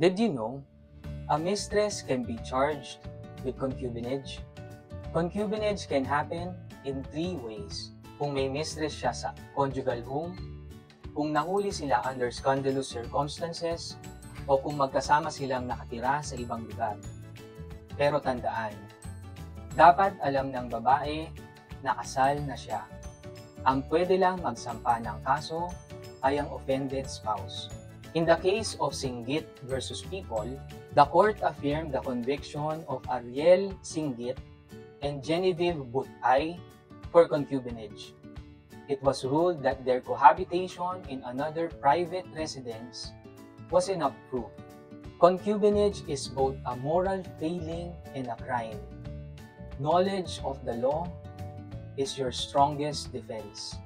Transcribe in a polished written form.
Did you know a mistress can be charged with concubinage? Concubinage can happen in three ways. Kung may mistress siya sa conjugal home, kung nahuli sila under scandalous circumstances, o kung magkasama silang nakatira sa ibang lugar. Pero tandaan, dapat alam ng babae na kasal na siya. Ang pwede lang magsampa ng kaso ay ang offended spouse. In the case of Singgit versus People, the court affirmed the conviction of Ariel Singgit and Genevieve Butay for concubinage. It was ruled that their cohabitation in another private residence was enough proof. Concubinage is both a moral failing and a crime. Knowledge of the law is your strongest defense.